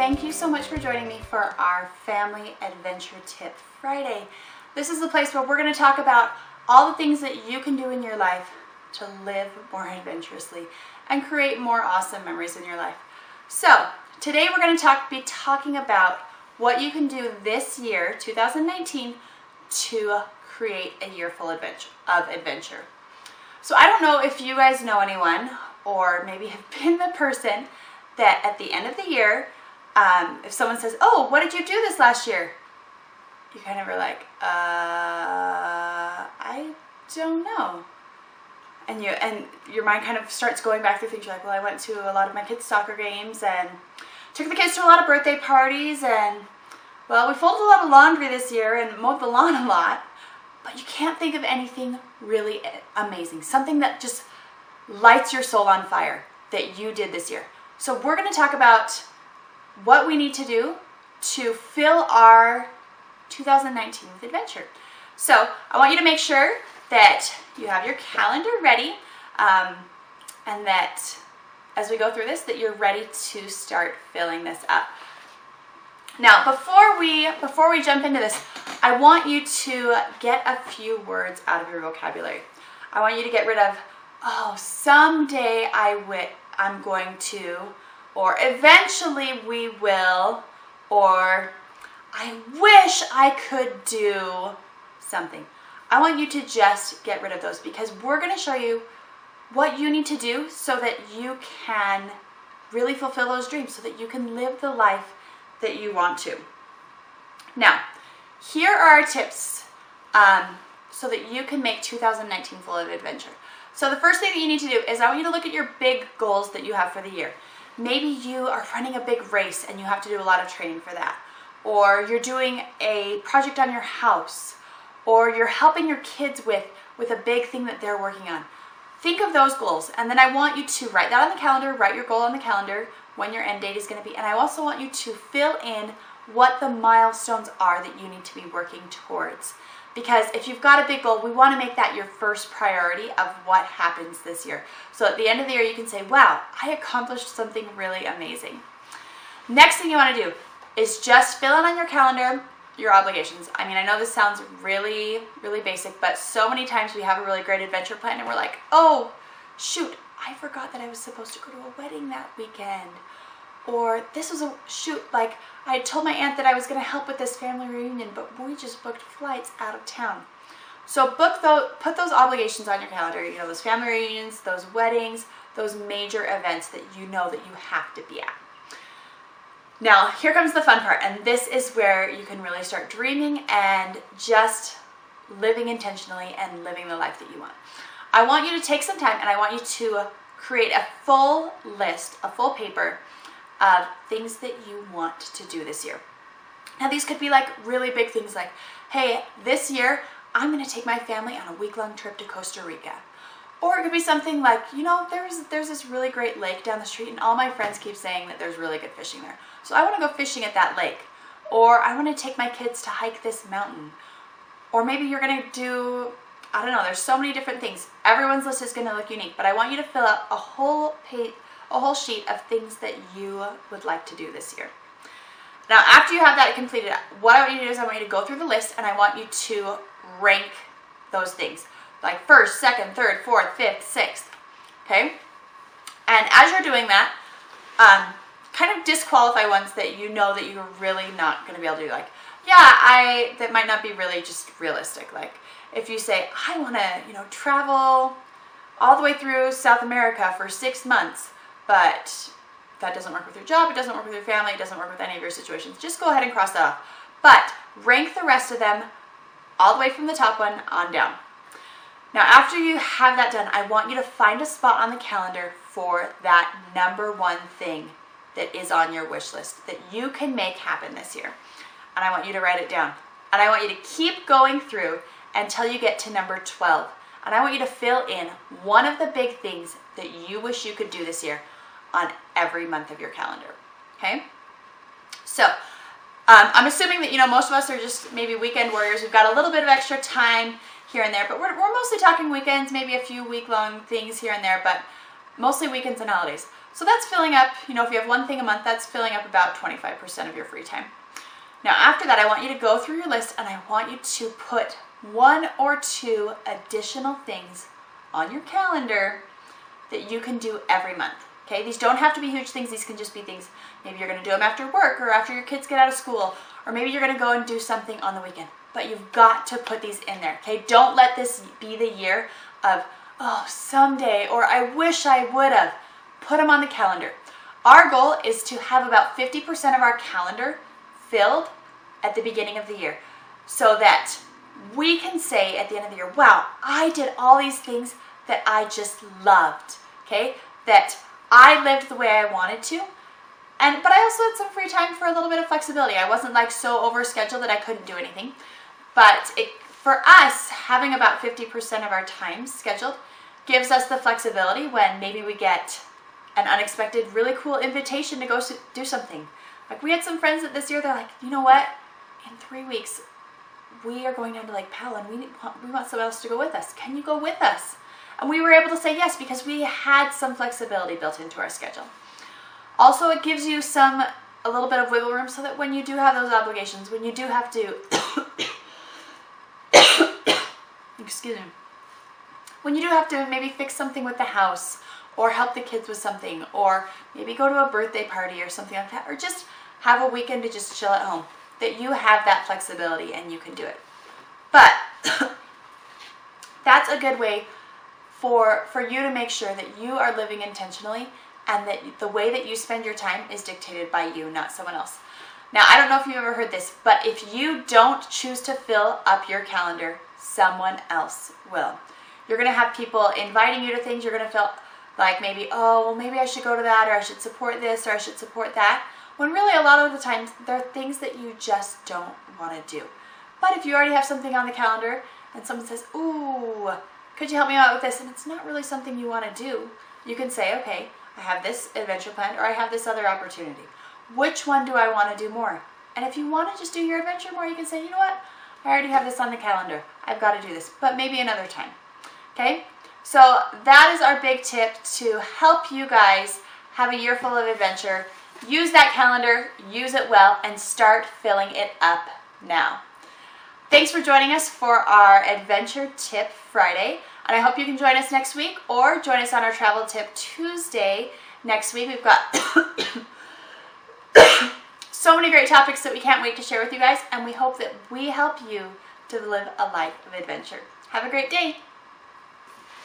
thank you so much for joining me for our Family Adventure Tip Friday. This is the place where we're going to talk about all the things that you can do in your life to live more adventurously and create more awesome memories in your life. So today we're going to be talking about what you can do this year, 2019, to create a year full of adventure. So I don't know if you guys know anyone or maybe have been the person that at the end of the year, if someone says, "Oh, what did you do this last year?" You kind of are like, I don't know. And your mind kind of starts going back through things. You're like, well, I went to a lot of my kids' soccer games and took the kids to a lot of birthday parties, and well, we folded a lot of laundry this year and mowed the lawn a lot. But you can't think of anything really amazing, something that just lights your soul on fire that you did this year. So we're going to talk about what we need to do to fill our 2019 with adventure. So I want you to make sure that you have your calendar ready, and that as we go through this, that you're ready to start filling this up. Now, before we jump into this, I want you to get a few words out of your vocabulary. I want you to get rid of, "Oh, someday I'm going to," or "eventually we will," or "I wish I could do something." I want you to just get rid of those, because we're going to show you what you need to do so that you can really fulfill those dreams, so that you can live the life that you want to. Now, here are our tips so that you can make 2019 full of adventure. So the first thing that you need to do is I want you to look at your big goals that you have for the year. Maybe you are running a big race and you have to do a lot of training for that. Or you're doing a project on your house. Or you're helping your kids with a big thing that they're working on. Think of those goals, and then I want you to write that on the calendar, write your goal on the calendar, when your end date is going to be. And I also want you to fill in what the milestones are that you need to be working towards. Because if you've got a big goal, we want to make that your first priority of what happens this year. So at the end of the year, you can say, wow, I accomplished something really amazing. Next thing you want to do is just fill in on your calendar your obligations. I mean, I know this sounds really, really basic, but so many times we have a really great adventure plan and we're like, oh, shoot, I forgot that I was supposed to go to a wedding that weekend. Or this was like I had told my aunt that I was going to help with this family reunion, but we just booked flights out of town. So put those obligations on your calendar, you know, those family reunions, those weddings, those major events that you know that you have to be at. Now, here comes the fun part, and this is where you can really start dreaming and just living intentionally and living the life that you want. I want you to take some time and I want you to create a full list, a full paper of things that you want to do this year. Now, these could be like really big things like, hey, this year I'm going to take my family on a week-long trip to Costa Rica. Or it could be something like, you know, there's this really great lake down the street and all my friends keep saying that there's really good fishing there. So I want to go fishing at that lake. Or I want to take my kids to hike this mountain. Or maybe you're going to do, I don't know, there's so many different things. Everyone's list is going to look unique, but I want you to fill out a whole sheet of things that you would like to do this year. Now, after you have that completed, what I want you to do is I want you to go through the list and I want you to rank those things. Like first, second, third, fourth, fifth, sixth, okay? And as you're doing that, kind of disqualify ones that you know that you're really not going to be able to do. Like, yeah, that might not be really just realistic. Like, if you say, I want to, you know, travel all the way through South America for 6 months, but that doesn't work with your job, it doesn't work with your family, it doesn't work with any of your situations, just go ahead and cross that off. But rank the rest of them all the way from the top one on down. Now, after you have that done, I want you to find a spot on the calendar for that number one thing that is on your wish list that you can make happen this year. And I want you to write it down. And I want you to keep going through until you get to number 12. And I want you to fill in one of the big things that you wish you could do this year on every month of your calendar. Okay? So, I'm assuming that, you know, most of us are just maybe weekend warriors. We've got a little bit of extra time here and there, but we're mostly talking weekends, maybe a few week-long things here and there, but mostly weekends and holidays. So that's filling up, you know, if you have one thing a month, that's filling up about 25% of your free time. Now after that, I want you to go through your list and I want you to put 1 or 2 additional things on your calendar that you can do every month. Okay, these don't have to be huge things. These can just be things, maybe you're going to do them after work or after your kids get out of school, or maybe you're going to go and do something on the weekend. But you've got to put these in there. Okay, don't let this be the year of, oh, someday, or I wish I would have. Put them on the calendar. Our goal is to have about 50% of our calendar filled at the beginning of the year so that we can say at the end of the year, wow, I did all these things that I just loved, okay? That I lived the way I wanted to, but I also had some free time for a little bit of flexibility. I wasn't like so overscheduled that I couldn't do anything. But for us, having about 50% of our time scheduled gives us the flexibility when maybe we get an unexpected, really cool invitation to go do something. Like we had some friends that this year, they're like, you know what? In 3 weeks, we are going down to Lake Powell and we want someone else to go with us. Can you go with us? And we were able to say yes because we had some flexibility built into our schedule. Also, it gives you a little bit of wiggle room so that when you do have those obligations, when you do have to, excuse me, when you do have to maybe fix something with the house or help the kids with something or maybe go to a birthday party or something like that, or just have a weekend to just chill at home, that you have that flexibility and you can do it. But that's a good way for you to make sure that you are living intentionally and that the way that you spend your time is dictated by you, not someone else. Now, I don't know if you've ever heard this, but if you don't choose to fill up your calendar, someone else will. You're going to have people inviting you to things. You're going to feel like maybe, oh, well, maybe I should go to that, or I should support this, or I should support that, when really a lot of the times there are things that you just don't want to do. But if you already have something on the calendar and someone says, ooh, could you help me out with this? And it's not really something you want to do. You can say, okay, I have this adventure planned or I have this other opportunity. Which one do I want to do more? And if you want to just do your adventure more, you can say, you know what? I already have this on the calendar. I've got to do this, but maybe another time. Okay? So that is our big tip to help you guys have a year full of adventure. Use that calendar, use it well, and start filling it up now. Thanks for joining us for our Adventure Tip Friday. And I hope you can join us next week or join us on our Travel Tip Tuesday next week. We've got so many great topics that we can't wait to share with you guys. And we hope that we help you to live a life of adventure. Have a great day.